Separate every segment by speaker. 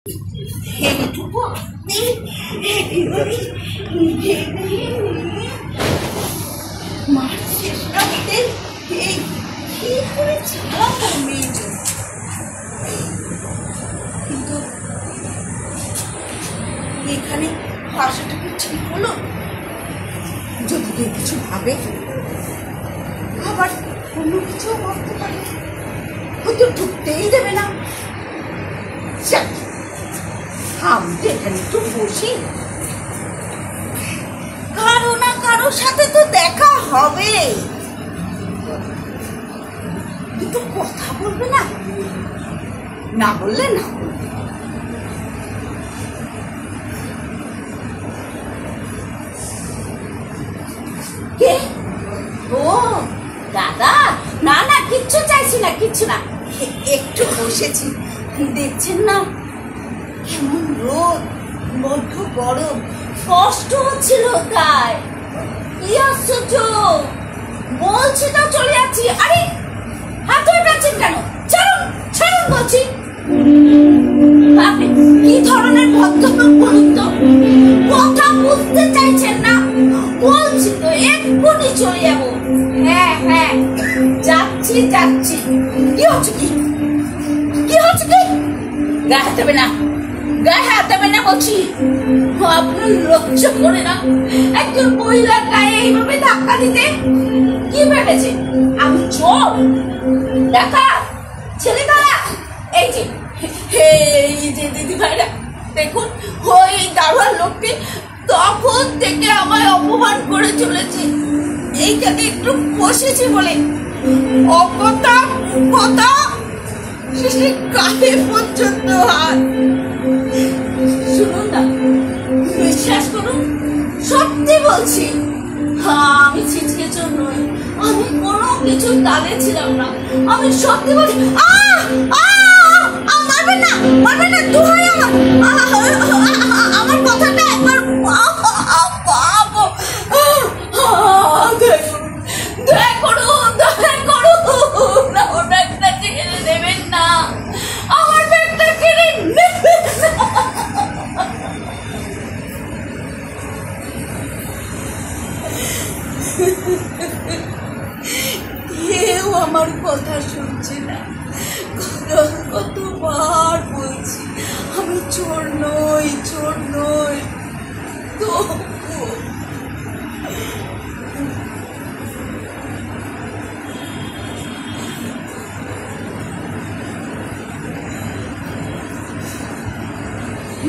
Speaker 1: এইটুকু কিন্তু এখানে ভাষাটা কি ঠিক হলো? যদি কেউ কিছু ভাবে, আবার অন্য কিছু ভাবতে পারে, ও তো ঢুকতেই দেবে না। আমি তো এখানে একটু বসি, কারো না কারোর সাথে তো দেখা হবে, কিন্তু কথা বলবে না, না বললে না বলবে। কে? ও দাদা, না না কিচ্ছু চাইছি না, কিচ্ছু না, একটু বসেছি। দেখছেন না কেমন রোদ, বড্ড গরম, কষ্ট হচ্ছিল তাই। কি আশ্চর্য, বলছি তো চলে যাচ্ছি। আরে হাত ধরে পাচ্ছেন কেন? ছাড়ুন ছাড়ুন বলছি। আপনি কি ধরনের ভদ্রলোক বলুন তো? কথা বুঝতে চাইছেন না? বলছি তো এক্ষুনি চলে যাবো। হ্যাঁ হ্যাঁ যাচ্ছি যাচ্ছি। কি হচ্ছে? কি কি হচ্ছে? কি গায়ে হাত দেবে না, গায়ে হাত দেবে না বলছি। আপনার লজ্জা করে না একজন মহিলার গায়ে এইভাবে ধাক্কা দিতে? কি ভেবেছে আমি চোর? দেখা ছেলে তারা এই যে দিদি ভাইরা দেখুন, ওই দারোয়ান লোকটি তখন থেকে আমায় অপমান করে চলেছে। এইখানে একটু বসেছি বলে অকথা কথা গায়ে পর্যন্ত হাত। শুনুন না, বিশ্বাস করুন, সত্যি বলছি, আমি ছিচকে চোর নই, আমি কোনো কিছু তালে ছিলাম না, আমি সত্যি বলছি। মারবেন না, মারবেন না, দোহাই আমার কথাটা একবার দয়া করুন, দয়া করুন, আমার ব্যাগটা ছেড়ে দেবেন না, আমার ব্যাগটা কেড়ে নেবেন না। কেউ আমার কথা শুনছে না, কতবার বলছি আমি চোর নই, চোর নই, তো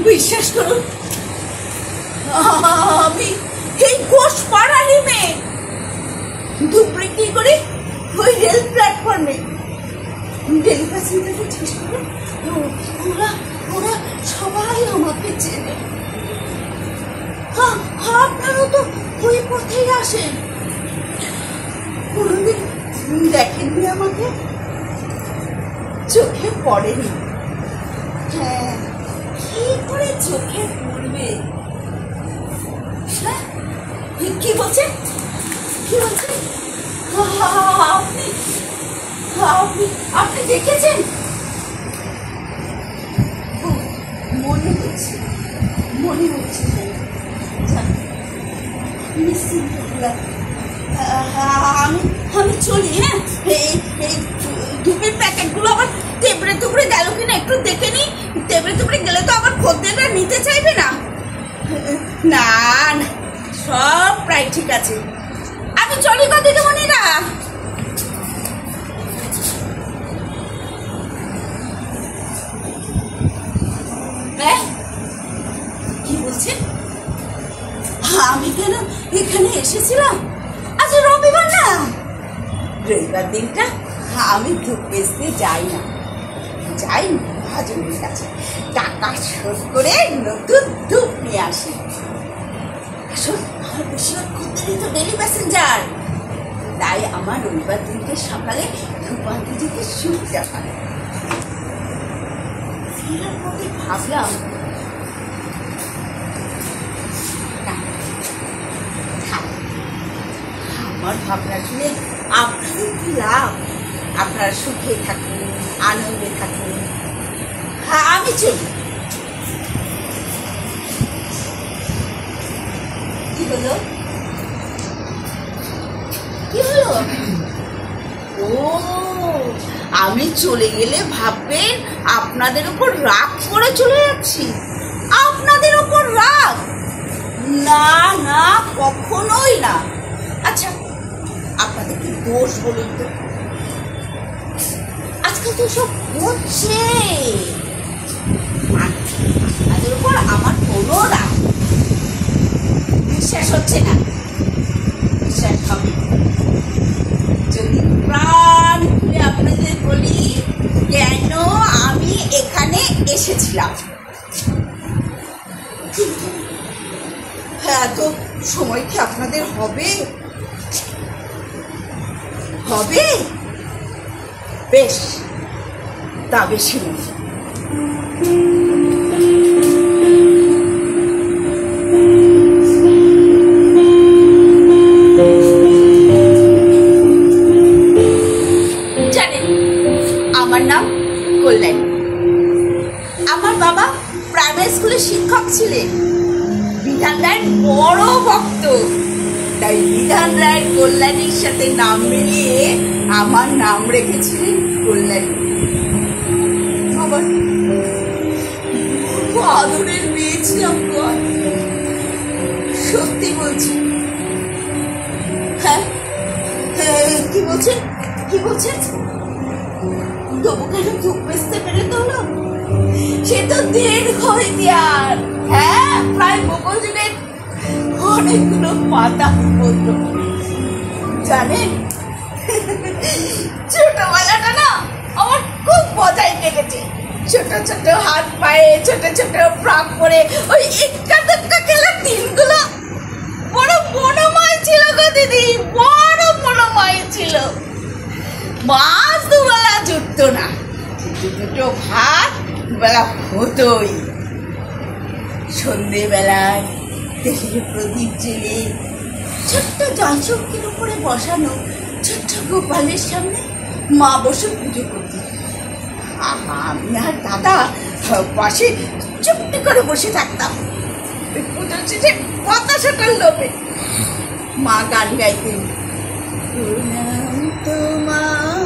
Speaker 1: বিশ্বাস করুন, আমি এই ঘোষ পাড়ারই মেয়ে, দুধ বিক্রি করে ওই রেল প্ল্যাটফর্মে ডেলি প্যাসেঞ্জারকে জিজ্ঞেস করে ওরা সবাই আমাকে চেনে। আপনারও তো ওই পথেই আসেন, কোনোদিন দেখেননি আমাকে, চোখে পড়েনি। হ্যাঁ, কি করে চোখে পড়বে? কি বলছে? কি বলছে? আপনি দেখেছেন? মনে হচ্ছে আমি চলি। হ্যাঁ, এই ধূপের প্যাকেটগুলো আবার তেবড়ে তুবড়ে গেল কিনা একটু দেখে নি। তেবড়ে তুবড়ে গেলে তো আবার খদ্দেররা নিতে চাইবে না। না না, সব প্রায় ঠিক আছে, আমি চলি গো দিদিমণিরা। কি বলছেন? আমি কেন এখানে এসেছিলাম? আজ রবিবার না, রবিবার দিনটা আমি ধূপ বেচতে যাই না, যাই মহাজনের কাছে টাকা শোধ করে নতুন ধূপ নিয়ে আসি। আসলে আমার বেশিরভাগ খদ্দেরই তো ডেলি প্যাসেঞ্জার, তাই আমার রবিবার দিনকে সকালে ধূপ আনতে যেতে সুবিধা হয়। ফেরার পথে ভাবলাম আমার ভাবনা শুনে আপনাদের কি লাভ? আপনারা সুখে থাকুন, আনন্দে থাকুন। হ্যাঁ, আমি চলি। হলো? কি হলো? ও, আমি চলে গেলে ভাববেন আপনাদের উপর রাগ করে চলে যাচ্ছি। আপনাদের উপর রাগ? না না, কখনোই না। আচ্ছা, আপনাদের কি দোষ বলুন তো? আজকাল তো সব হচ্ছে, আপনাদের উপর আমার কোনো রাগ। বিশ্বাস হচ্ছে না? বিশ্বাস হবে যদি প্রাণ খুলে আপনাদের বলি কেন আমি এখানে এসেছিলাম। হ্যাঁ, তো সময় কি আপনাদের হবে? হবে? বেশ, তবে শুনুন। জানেন, আমার নাম কল্যাণী। আমার বাবা প্রাইমারি স্কুলের শিক্ষক ছিলেন। বিধান রায়ের বড় ভক্ত, তাই বিধান রায়ের কল্যাণীর সাথে নাম মিলিয়ে আমার নাম রেখেছিলেন কল্যাণী। আমার আদরের মেয়ে ছিলাম। সত্যি বলছি। হ্যাঁ, কি বলছেন? কি বলছেন? তবু কেন চুপ বেসতে পেরে তো হলো? সে তো দীর্ঘ ইতিহাস। হ্যাঁ, প্রায় মোগল যুগের অনেকগুলো পাতা বলল। জানেন, ছোটবেলাটা না আমার খুব মজায় কেটেছে। ছোট ছোট হাত পায়ে ছোট ছোট ফ্রক পরে ওই এক্কা দক্কা খেলার দিনগুলো বড় মনোময় ছিল গো দিদি, বড় মনোময় ছিল। মাছ দুবেলা জুটতো না, কিন্তু দুটো ভাত বেলা হতোই। সন্ধেবেলায় তেলের প্রদীপ জেলে ছোট্ট জলচৌকির উপরে বসানো ছোট্ট গোপালের সামনে মা বসে পুজো করতে। আমি আর দাদা পাশে চুপটি করে বসে থাকতাম। পুজো শেষে বাতাসাটার লোভে মা গান গাইতেন, প্রণাম তোমার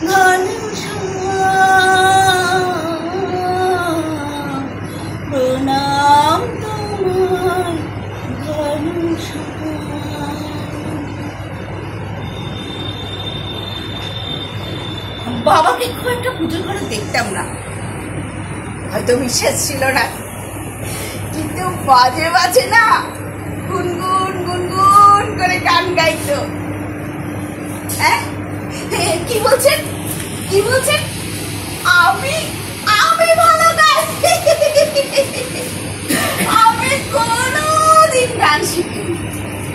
Speaker 1: ঘন প্রণাম তোমার ঘন। বাবাকে খুব একটা পুজো করে দেখতাম না, হয়তো বিশ্বাস ছিল না, কিন্তু বাজে বাজে না গুনগুন গুনগুন করে গান গাইতো। হ্যাঁ, কি বলছেন? কি বলছেন? আমি আমি ভালো গাই? আমি কোনোদিন গান শিখিনি।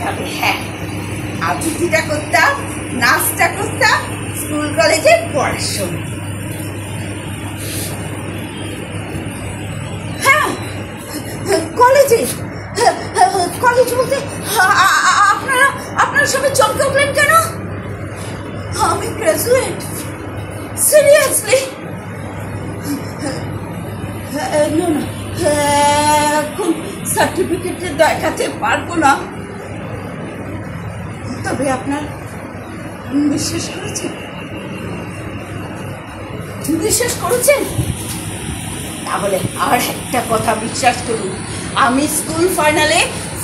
Speaker 1: তবে হ্যাঁ, আবৃত্তিটা করতাম, নাচটা করতাম স্কুল কলেজে পড়ার সময়। হ্যাঁ, কলেজে কলেজ বলতে আপনারা আপনারা সবাই চমকে উঠলেন কেন? আমি গ্রাজুয়েট। সিরিয়াসলি? না না, এখন সার্টিফিকেটে দেখাতে পারবো না। তবে আপনার বিশ্বাস করেছেন? বিশ্বাস করেছেন? তাহলে আর একটা কথা বিশ্বাস করুন, আমি স্কুল ফাইনালে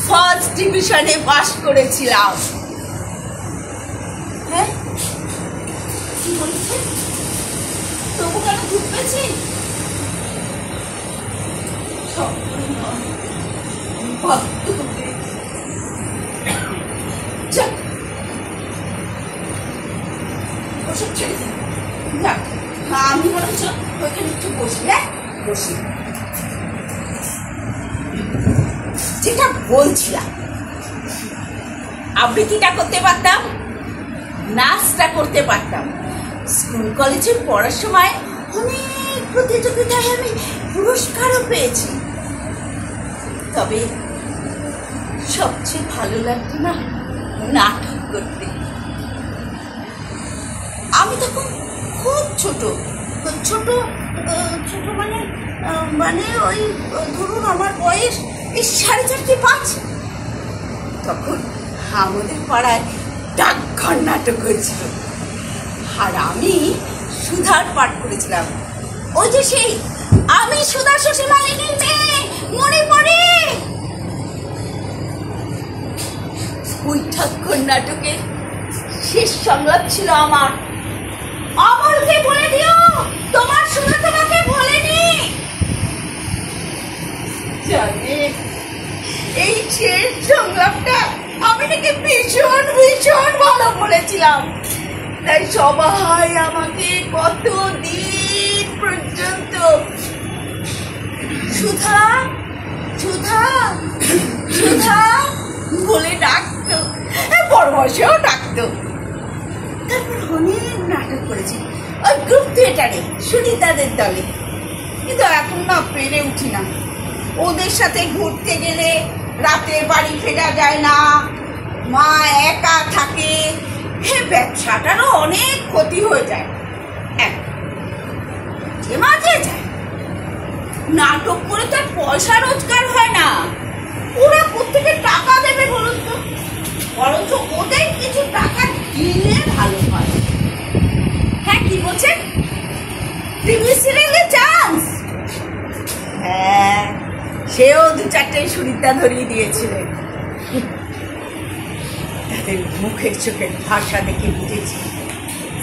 Speaker 1: ফার্স্ট ডিভিশনে পাস করেছিলাম। হ্যাঁ, কি বলছেন? তবু কেন ঢুকবেছি? ওসব ছেড়ে দিন। আমি মনে হচ্ছে ওইখানে একটু বসি। হ্যাঁ, বসি। যেটা বলছিলাম, আবৃত্তিটা করতে পারতাম, নাচটা করতে পারতাম। স্কুল কলেজে পড়ার সময় অনেক প্রতিযোগিতায় আমি পুরস্কারও পেয়েছি। তবে সবচেয়ে ভালো লাগতো না নাটক করতে। আমি তখন খুব ছোট ছোট ছোট মানে মানে ওই ধরুন আমার বয়স এই 4.5-5। তখন আমাদের পাড়ায় ডাকঘর নাটক হয়েছিল, আর আমি সুধার পাঠ করেছিলাম। ওই যে সেই আমি সুধা শশী মালিনীর মেয়ে, মনে পড়ে? ওই ডাকঘর নাটকের শেষ সংলাপ ছিল আমার, অমলকে বলে দিও তোমার সুধা তোমাকে বলেনি। জানে এই শেষ সংলাপটা আমি নাকি ভীষণ ভীষণ ভালো বলেছিলাম, তাই সবাই আমাকে কতদিন পর্যন্ত সুধা সুধা সুধা বলে ডাকতো, বড় বয়সেও ডাকতো। তারপর অনেক নাটক করেছি ওই গ্রুপ থিয়েটারে সুনিতাদের দলে, কিন্তু এখন না পেরে উঠি না। ওদের সাথে ঘুরতে গেলে রাতে বাড়ি ফেরা যায় না, মা একা থাকে, ব্যবসাটারও অনেক ক্ষতি হয়ে যায়। মাঝে যায় নাটক করে তো পয়সা রোজগার হয় না, ওরা কোথেকে টাকা দেবে বলুন তো? বরঞ্চ ওদের কিছু টাকা দিলে ভালো হয়। হ্যাঁ, কি বলছেন? টিভি সিরিয়ালে চান্স? হ্যাঁ, সেও 2-4টে সুনিতা ধরিয়ে দিয়েছিলেন। তাদের মুখের চোখের ভাষা দেখে বুঝেছি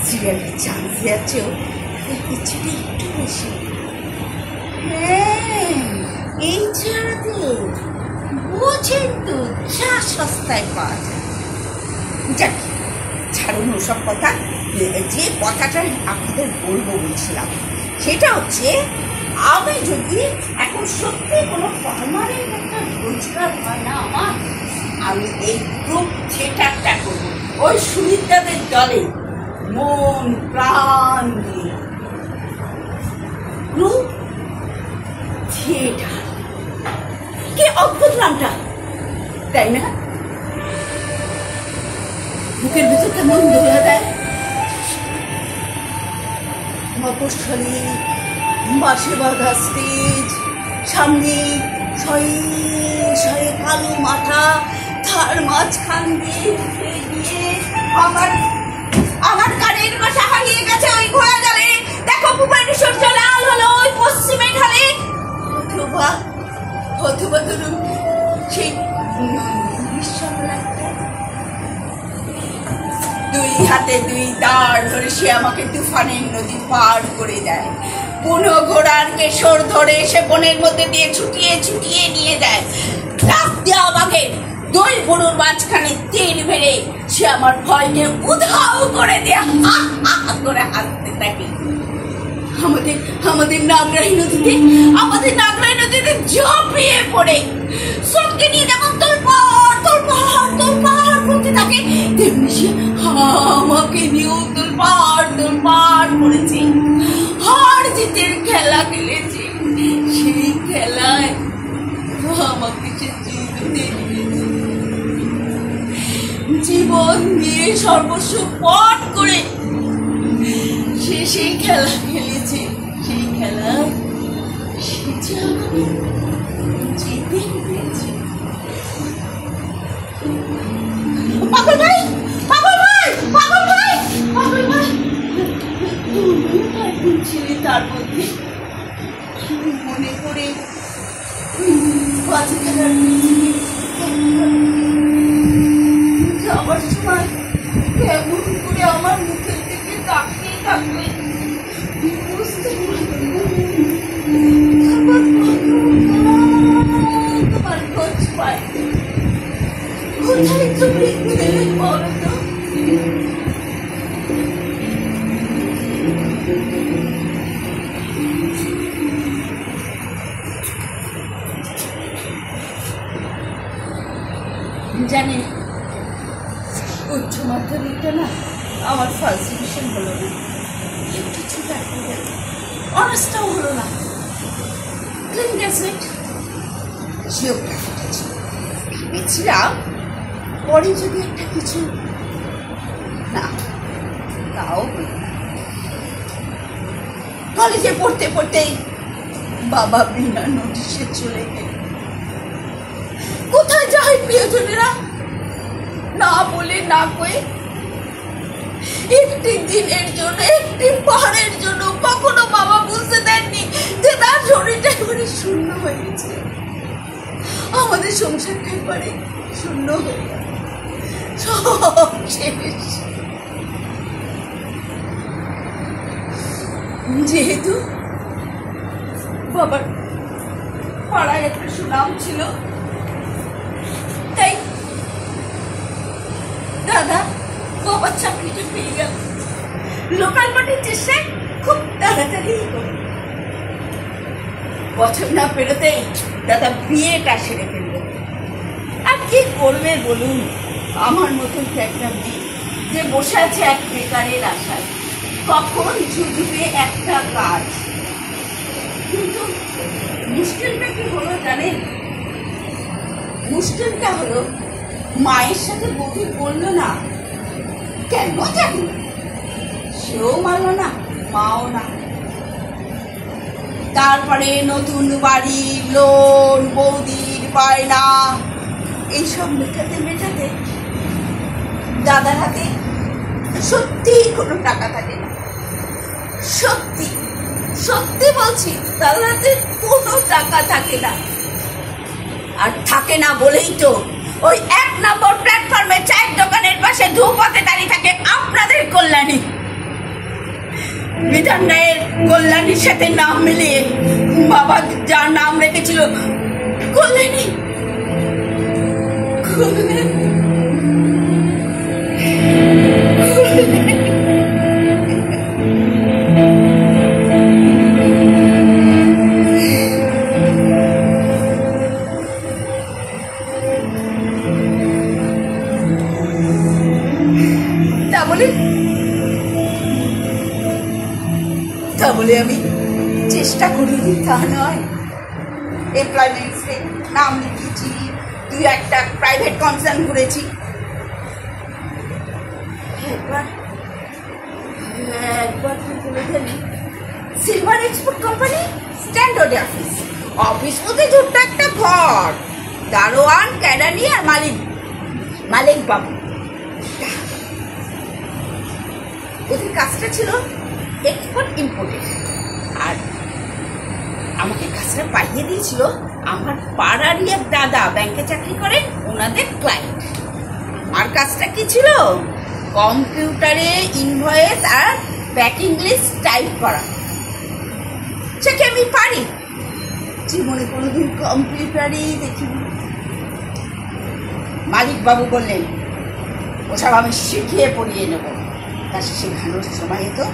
Speaker 1: সিরিয়ালে চান্স দেওয়ার কিছুটা একটু বেশি। হ্যাঁ, এই ছাড়াতে বোঝেন তো যা সস্তায় পাওয়া যায়। যাক, ছাড়ুন ওসব কথা। যে কথাটা আপনাদের বলবো বলছিলাম সেটা হচ্ছে, আমি যদি এখন সত্যি কোনো পার্মানেন্ট একটা রোজগার হয় না আমার, আমি এই গ্রুপ থিয়েটারটা করবো ওই সুনিতাদের দলে মন প্রাণ দিয়ে। গ্রুপ থিয়েটার, কি অদ্ভুত নামটা, তাই না? বুকের ভিতর কেমন দোলা দেয়। মফস্বলী বাঁশে বাঁধা স্টেজ, সামনে শয়ে শয়ে কালো মাথা, তার মাঝখান দিয়ে আমার কানের বাসা হারিয়ে গেছে ওই ঘোড়া জালে। দেখো পুকুরের সূর্য লাল হলো ওই পশ্চিমে ঢালে। অথবা ধরুন সেই দুই হাতে দুই দাঁড় ধরে সে আমাকে তুফানের নদী পার করে দেয়, বুনো ঘোড়ার কেশর ধরে সে বনের মধ্যে দিয়ে ছুটিয়ে ছুটিয়ে নিয়ে যায়। রাত দিয়ে আমাকে দুই বুনোর মাঝখানে তীর মেরে সে আমার ভয়কে উধাও করে দেয়, করে হাসতে থাকে। আমাদের নাগরাই নদীতে ঝাঁপিয়ে পড়ে সবকে নিয়ে যেমন তোলপাড় করতে থাকে, তেমনি সে আমাকে নিয়েও তোলপাড় করেছে। হার জিতের খেলা খেলেছে, সেই খেলায় আমাকে সে জীবন দিয়ে সর্বস্ব পট করে সে সেই খেলা খেলেছে। সেই খেলা সে যে আমাকে জিতে পেয়েছে। পাগল ভাই তুমি ছিলে তার মধ্যে। মনে করে বাজি খেলার যাওয়ার সময় কেমন করে আমার মুখের দিকে তাকিয়ে থাকবে বুঝতে তোমার খোঁজ পাই। কোথায় তুমি গেলে বলো তো? জানেন, উচ্চ মাধ্যমিকটা না আমার ফার্স্ট ডিভিশন হলো না, কিছু অনার্সটাও হলো না। ভেবেছিলাম পরে যদি একটা কিছু না, তাও কলেজে পড়তে পড়তেই বাবা বিনা নোটিশে চলে গেল। কোথায় যায় প্রিয়জনেরা না বলে না কয়ে একটি দিনের জন্য, একটি পাহাড়ের জন্য কখনো বাবা বুঝতে দেননি যে তার শরীরটা একেবারে শূন্য হয়ে গেছে। আমাদের সংসারটা একেবারে শূন্য হয়ে গেল, সব শেষ। যেহেতু বাবার পাড়ায় একটা সুনাম ছিল, তাই দাদা বাবার চাকরিটা পেয়ে গেল। লোকাল পার্টির চেষ্টায় খুব তাড়াতাড়ি করে বছর না পেরোতেই দাদা বিয়েটা সেরে ফেলল। আর কি করবে বলুন, আমার মতন একটা মেয়ে যে বসে আছে এক বেকারের আশায়, কখন জুটবে একটা কাজ। কিন্তু মুশকিলটা কি হলো জানেন? মুশকিলটা হলো মায়ের সাথে বউটি বললো না, কেন জানি সেও মানলো না, মাও না। তারপরে নতুন বাড়ি, লোন, বৌদির বায়না, এইসব মেটাতে মেটাতে দাদার হাতে সত্যি কোনো টাকা থাকে না। সত্যি সত্যি বলছি, দাদার হাতে কোনো টাকা থাকে না। আর থাকে না বলেই তো ওই 1 নম্বর প্ল্যাটফর্মে চায়ের দোকানের পাশে ধূপতে দাঁড়িয়ে থাকে আপনাদের কল্যাণী। বিধান রায়ের কল্যাণীর সাথে নাম মিলিয়ে বাবা যার নাম রেখেছিল কল্যাণী। তা বলে আমি চেষ্টা করিনি তা নয়। এমপ্লয়মেন্টসে নাম লিখেছি, 2-1টা প্রাইভেট কনসার্ন করেছি। একবার silver export company standard office মধ্যে ছোট্ট একটা ঘর, দারোয়ান, ক্যাডানি আর মালিক বাবু। ওদের কাজটা ছিল এক্সপোর্ট ইম্পোর্টের। আর আমাকে কাজটা পাইয়ে দিয়েছিল আমার পাড়ারই এক দাদা, ব্যাংকে চাকরি করেন, ওনাদের ক্লায়েন্ট। আমার কাজটা কি ছিল? কম্পিউটারে ইনভয়েস আর প্যাকিং লিস্ট টাইপ করা। সেটা আমি পারি, জীবনে কোনোদিন কম্পিউটারই দেখিনি। মালিক বাবু বললেন ওসব আমি শিখিয়ে পড়িয়ে নেব। তা শেখানোর সময় তো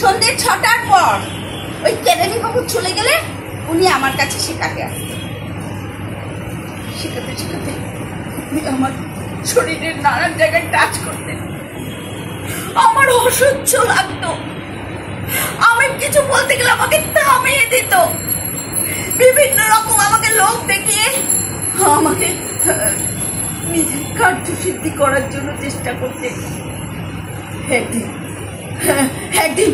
Speaker 1: সন্ধ্যে 6টার পর ওই কেরানি বাবু চলে গেলে উনি আমার কাছে শেখাতে আসতেন। শেখাতে শেখাতে আমার শরীরের নানান জায়গায় টাচ করতেন। আমার অসহ্য লাগতো, আমি কিছু বলতে গেলে আমাকে থামিয়ে দিত। বিভিন্ন রকম আমাকে লোক দেখিয়ে আমাকে নিজের কার্যসিদ্ধি করার জন্য চেষ্টা করতেন। একদিন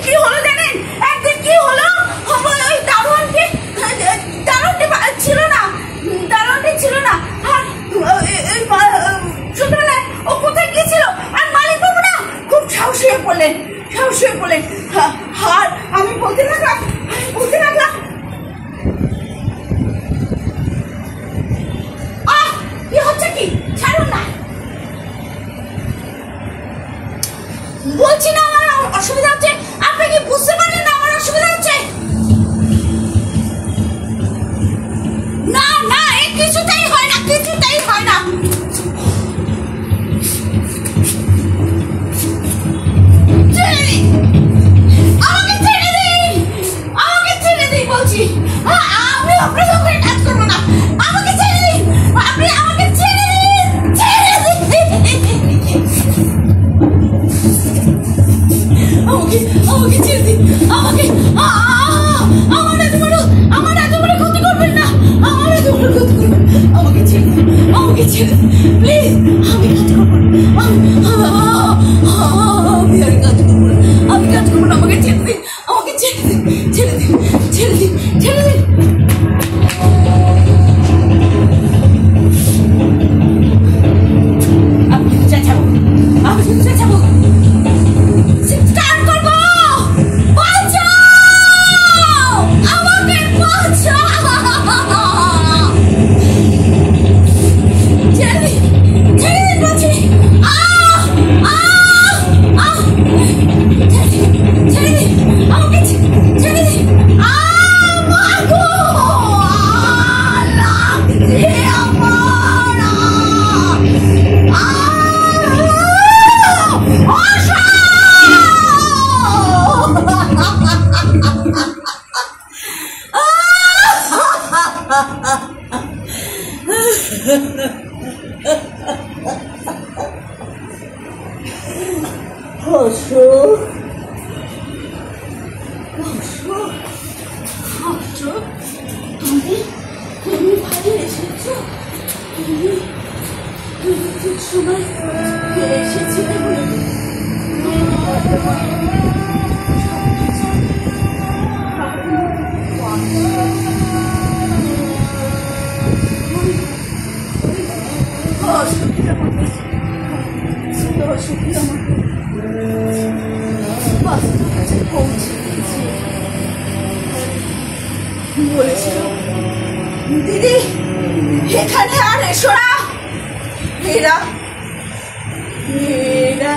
Speaker 1: কি হলো জানেন? একদিন কি হলো, ওই দারোয়ানটি ছিল না। আর ছোটবেলায় ও কোথায় গিয়েছিল, আর মালিক বাবু না খুব সাহস হয়ে পড়লেন। আর আমি বলতে লাগলাম কি হচ্ছে কি, ছাড়ুন না। বলছি না আমার অসুবিধা হচ্ছে, আপনি কি বুঝতে পারলেন না আমার অসুবিধা হচ্ছে? অশোক, অশোক, অশোক, তুমি তুমি ভালো এসেছো। তুমি তুমি ঠিক সময় এসেছিলে বলে বলেছিল, দিদি এখানে আর এসো না, এরা এরা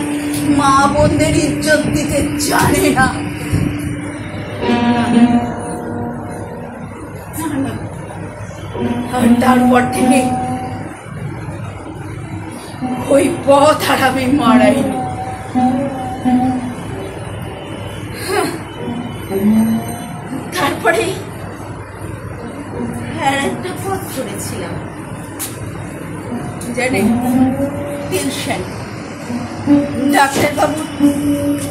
Speaker 1: মা বোনদের ইজ্জত দিতে জানে না। আর তারপর থেকে ওই পথ আর আমি মারাইনি। তারপরে একটা পথ ধরেছিলাম, জানেন, টিউশন। ডাক্তারবাবুর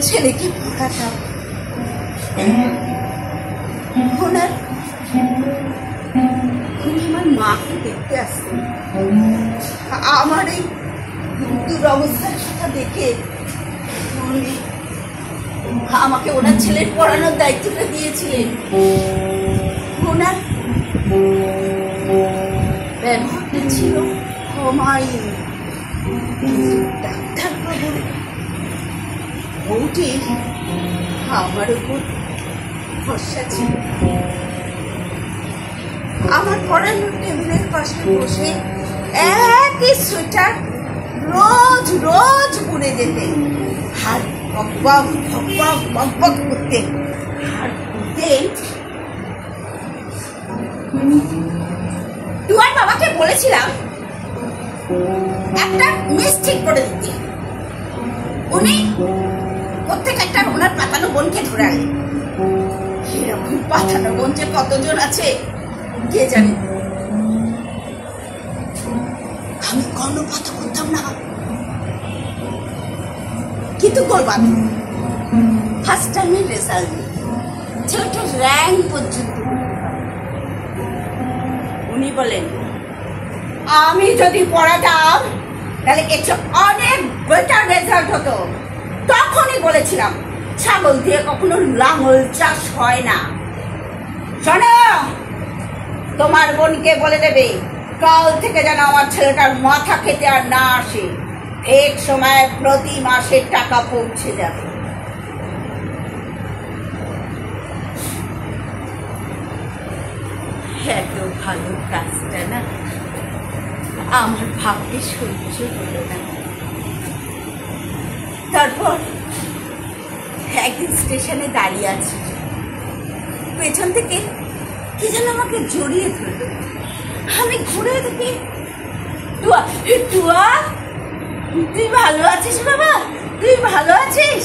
Speaker 1: ছেলেকে পড়াতাম। ওনার উনি আমার মাকে দেখতে আসতেন। আমার এই দুরবস্থার কথা দেখে উনি আমাকে ওনার ছেলের পড়ানোর দায়িত্বটা দিয়েছিলেন। ওনার ব্যবহারটা ছিল অমায়িক। ডাক্তারবাবুর বউটি আমার উপর ভরসা ছিল। আমার পড়ানোর টেবিলের পাশে বসে একই সোয়েটার রোজ রোজ পরে যেতেন। আর বকবক বকবক বকবক করতেন। আর বলতেন, তোমার বাবাকে বলেছিলাম একটা মিস ঠিক করে দিতে। উনি প্রত্যেকটা ওনার পাতানো বোনকে ধরে আনলেন। এরকম পাতানো বোন যে কতজন আছে কে জানে। আমি কর্ণপাত করতাম না, কিন্তু করবাম। ফার্স্ট টাইমের রেজাল্ট ছেলেটার র্যাঙ্ক পর্যন্ত। উনি বলেন, আমি যদি পড়াতাম তাহলে কিছু অনেক বেটার রেজাল্ট হতো। তখনই বলেছিলাম ছাগল দিয়ে কখনো লাঙল চাষ হয় না। শোনো, তোমার বোনকে বলে দেবে কাল থেকে যেন আমার ছেলেটার মাথা খেতে আর না আসে। ঠিক সময় প্রতি মাসে টাকা পৌঁছে যাবে। এত ভালো কাজটা না আমার ভাবতে সহ্য হলো না। তারপর একদিন স্টেশনে দাঁড়িয়ে আছি, পেছন থেকে কি যেন আমাকে জড়িয়ে ধরল। আমি ঘুরে দেখি টুয়া। টুয়া, তুই ভালো আছিস বাবা? তুই ভালো আছিস?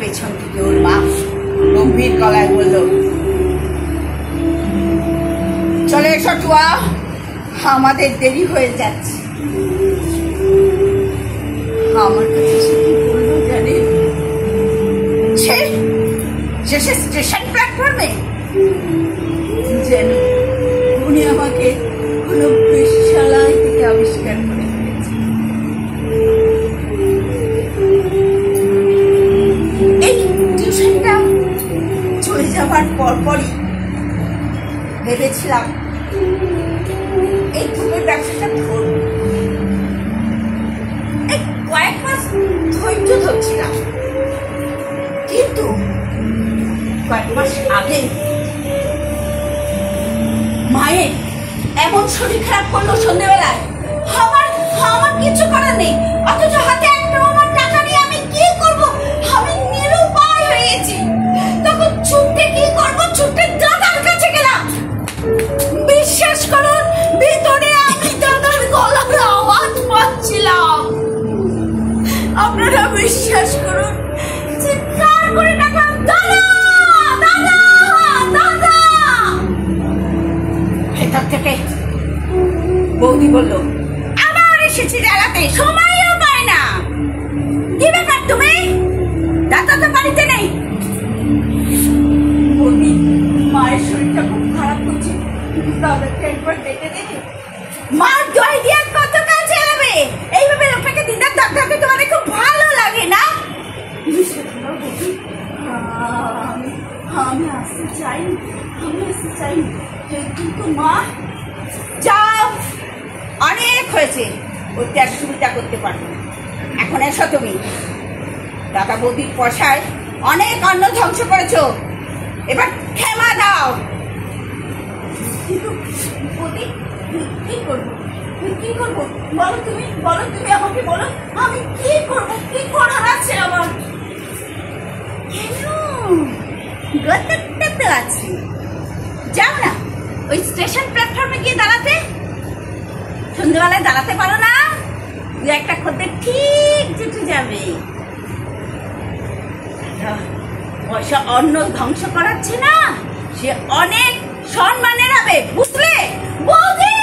Speaker 1: পেছন থেকে ওর মা গম্ভীর গলায় বলল, চলে এসো টুয়া, আমাদের দেরি হয়ে যাচ্ছে। আমার কাছে সে কি বললো জানেন? শেষে স্টেশন প্ল্যাটফর্মে যেন উনি আমাকে কোনো বেশ্যালয় থেকে আবিষ্কার করে ফেলেছে। এই টিউশনটা চলে যাবার পরপরই ভেবেছিলাম এই ধূপের ব্যবসাটা ধরব। এই কয়েক মাস ধৈর্য ধরছিলাম, কিন্তু কয়েক মাস আগে মায়ের এমন শরীর খারাপ করলো সন্ধ্যেবেলায়। আমার কিছু করার নেই, অথচ হাতে একটা আমার টাকা নিয়ে আমি কি করবো? আমি নিরুপায় হয়ে গেছি। তখন ছুটে কি করবো, ছুটে দাদার কাছে গেলাম। বিশ্বাস করুন, ভিতরে আমি দাদার গলার আওয়াজ পাচ্ছিলাম। আপনারা বিশ্বাস করুন, চিৎকার করে ডাকলাম, দাদা দাদা দাদা। থেকে বৌদি বলল আবার এসেছি জ্বালাতে, সময়ও পায় না। কি ব্যাপার তুমি? দাদা তো বাড়িতে নেই। বৌদি, মায়ের শরীরটা খুব খারাপ করছে, দাদাকে একবার ডেকে দেবে। মার দই দিয়ে কত কাজ চালাবে? এইভাবে লোকটাকে দিদার দাদাকে তোমাদের খুব ভালো লাগে না? আমি আসতে চাই, কিন্তু মা যাও, অনেক হয়েছে, ওতে আর সুবিধা করতে পারবো। এখন এসো তুমি। দাদা বৌদির পয়সায় অনেক অন্ন ধ্বংস করেছো, এবার ক্ষমা দাও। কিন্তু বৌদি, কি করবো বলো তুমি, আমাকে বলো, আমি কি করবো? কি করার আছে আমার? কেন আছে, যাও না ওই স্টেশন প্ল্যাটফর্মে গিয়ে দাঁড়াতে। সন্ধ্যেবেলায় দাঁড়াতে পারো না? দু একটা খদ্দের ঠিক জুটে যাবে। পয়সা অন্ন ধ্বংস করাচ্ছে না, সে অনেক সম্মানের হবে, বুঝলে? বৌদি,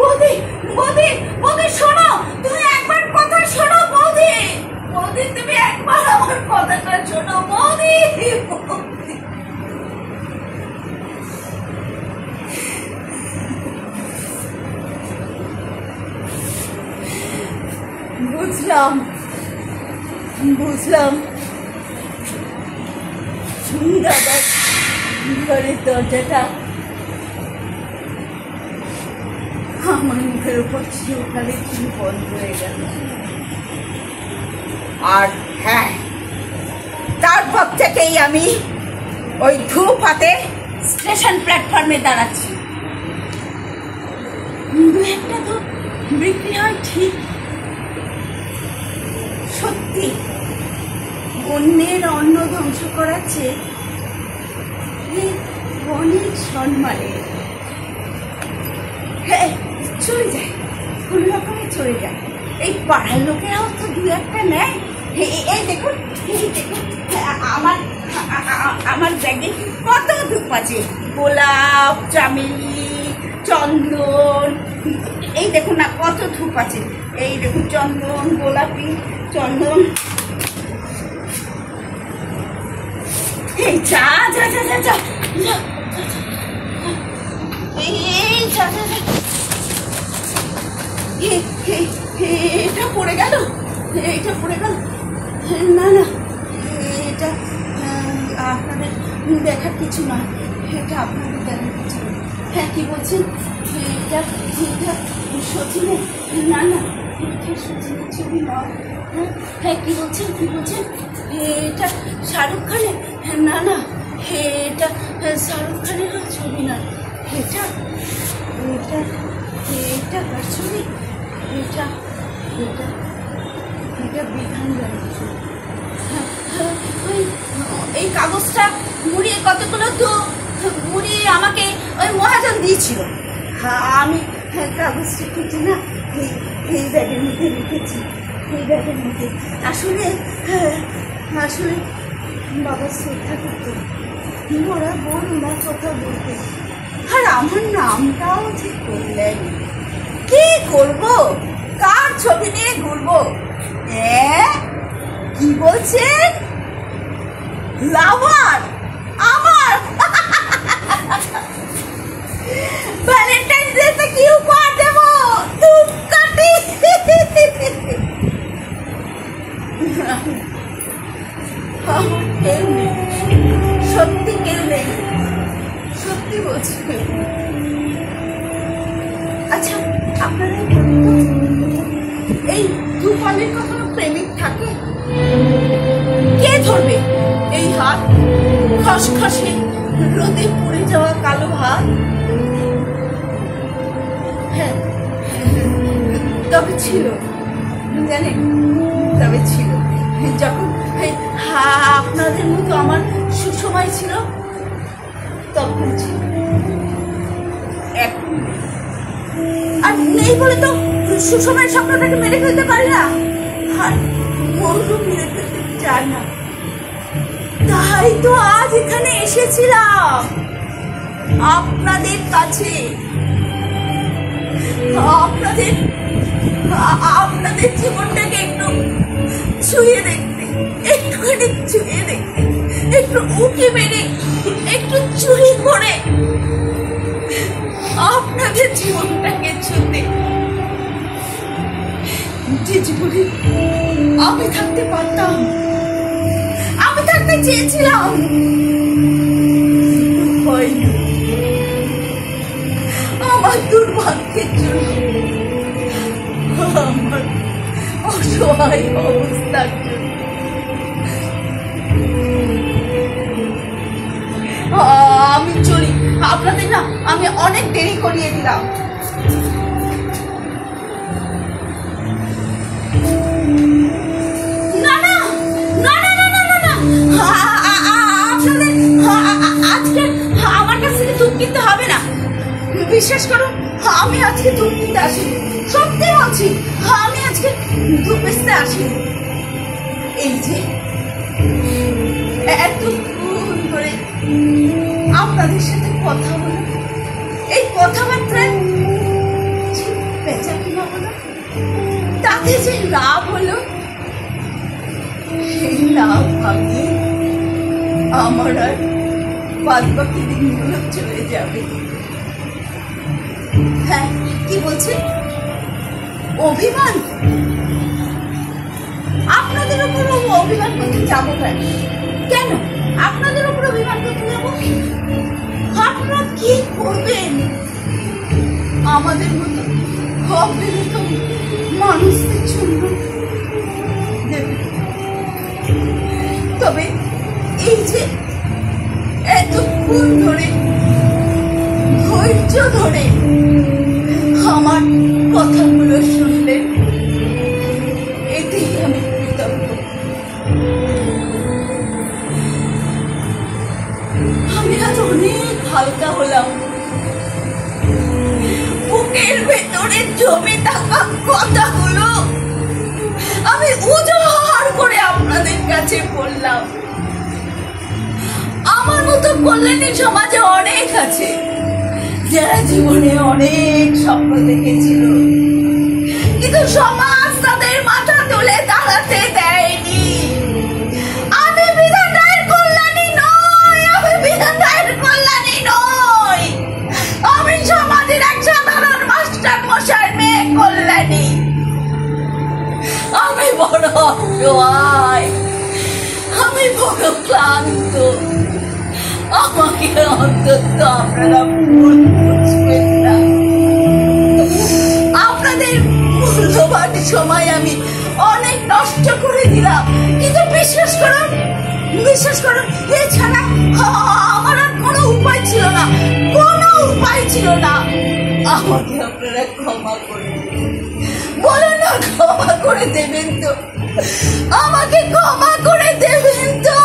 Speaker 1: বৌদি, বৌদি, বৌদি শোনো, তুমি একবার কথা শোনো। বৌদি, বৌদি, তুমি একবার আমার কথাটা শোনো। বৌদি, বুঝলাম দাদা, ঘরের দরজাটা আমার মুখের উপর চিরকালে কি বন্ধ হয়ে গেল। আর হ্যাঁ, তারপর থেকেই আমি ওই ধূপ হাতে স্টেশন প্ল্যাটফর্মে দাঁড়াচ্ছি। দু একটা ধূপ বিক্রি হয় ঠিক, সত্যি অন্যের অন্ন ধ্বংস করাচ্ছে অনেক সম্মানের। হ্যাঁ, চলে যায়, কোন রকমে চলে যায়। এই পাড়ার লোকেরাও তো দু একটা নেয়। এই দেখুন, আমার ব্যাগে কত ধূপ আছে, গোলাপ, চামেলি, চন্দন। এই দেখুন না, কত ধূপ আছে। এই দেখুন, চন্দন, গোলাপি, চন্দন। এই যা যা যা যা যা, এই যা যা যা, এটা পড়ে গেল, এটা পড়ে গেল। না না, এটা আপনাদের দেখার কিছু নয়, এটা আপনাদের দেখার কিছু নয়। হ্যাঁ, কি বলছেন? এটা সচিনের? না না, এটা সচিনের ছবি নয়। হ্যাঁ, কি বলছেন? এটা শাহরুখ খানের? না না, এটা শাহরুখ খানের ছবি নয়। এটা এটা এটা কার ছবি? এটা এটা এটা বিধান রায়ের ছবি। এই কাগজটা মুড়িয়ে কতগুলো তো মুড়িয়ে আমাকে ওই মহাজন দিয়েছিল। আমি কাগজটা কেটে না এই ব্যাগের মধ্যে রেখেছি, এই ব্যাগের মধ্যে। আসলে বাবা শ্রদ্ধা করতো, ওরা বোন ওনার কথা বলতে। আর আমার নামটাও ঠিক করলেন। কি করবো, কার ছবি নিয়ে ঘুরবো? কি বলছেন? লাভার আমার? ভ্যালেন্টাইন ডেতে কি উপহার দেব? ধূপকাঠি। কেউ নেই, সত্যি কেউ নেই, সত্যি বলছি। আচ্ছা, আপনারা এই ধূপালির কখনো প্রেমিক থাকে? কে ধরবে এই হাত, খসখসে রোদে পুড়ে যাওয়া কালো হাত? হ্যাঁ, তবে ছিল, জানেন, তবে ছিল যখন আপনাদের মতো আমার সুসময় ছিল, তখন ছিল। এখন আর নেই বলে তো সুসময়ের স্বপ্নটাকে মেরে ফেলতে পারি না, আর মনও মেরে ফেলতে চাই না। তাই তো আজ এখানে এসেছিলাম আপনাদের কাছে। আপনাদের আপনাদের জীবনটাকে একটু ছুঁয়ে দেখতে, একটুখানি ছুঁয়ে দেখতে, একটু উঁকি মেরে, একটু চুরি করে আপনাদের জীবনটাকে ছুঁতে, যে জীবনে আমি থাকতে পারতাম, আমি থাকতে চেয়েছিলাম, হয়নি। আমার দুর্ভাগ্যের জন্য, আমার অসহায় অবস্থার জন্য আমি চলি। আপনাদের না আমি অনেক দেরি করিয়ে দিলাম। না না না না না না না না, আপনাদের আজকে আমার কাছ থেকে দুধ কিনতে হবে না। বিশ্বাস করুন, আমি আজকে দুধ কিনতে আসিনি, সত্যি বলছি, আমি আজকে দুধ বেচতে আসিনি। এই যে এতক্ষণ ধরে আপনাদের সাথে কথা বলে, এই কথাবার্তায় যে বেচা কিনা হলো, তাতে যে লাভ হলো, সেই লাভ ভাবিয়ে আমার আর বাদ বাকি দিনগুলো চলে যাবে। হ্যাঁ, কি বলছেন? অভিমান? আপনাদের উপর অভিমান করতে যাবো কেন? কেন আপনাদের উপর অভিমান করতে যাবো? আপনারা কি করবেন আমাদের মতো অবিরত মানুষদের জন্য? তবে এই যে এতক্ষণ ধরে ধৈর্য ধরে আমার কথাগুলো শুনলেন, এতেই আমি কৃতজ্ঞ। আমি আজ অনেক হালকা হলাম। বুকের ভেতরে জমে থাকা কথাগুলো আমি উজাড় করে আপনাদের কাছে বললাম। আমার মতো কল্যাণী সমাজে অনেক আছে যারা জীবনে অনেক স্বপ্ন দেখেছিল, কিন্তু সমাজ তাদের মাথা তুলে দাঁড়াতে দেয়নি। আমি বিধান রায়ের কল্যাণী নই, আমি বিধান রায়ের কল্যাণী নই, আমি সমাজের এক সাধারণ মাস্টার মশাই মেয়ে কল্যাণী। আমি বড় অসহায়, আমি বড় ক্লান্ত। আমাকে অন্তত আপনারা ভুল বুঝবেন না। আপনাদের মূল্যবান সময় আমি অনেক নষ্ট করে দিলাম, কিন্তু বিশ্বাস করুন, এছাড়া আমার আর কোনো উপায় ছিল না, কোনো উপায় ছিল না। আমাকে আপনারা ক্ষমা করে বলো না, ক্ষমা করে দেবেন তো, আমাকে ক্ষমা করে দেবেন তো।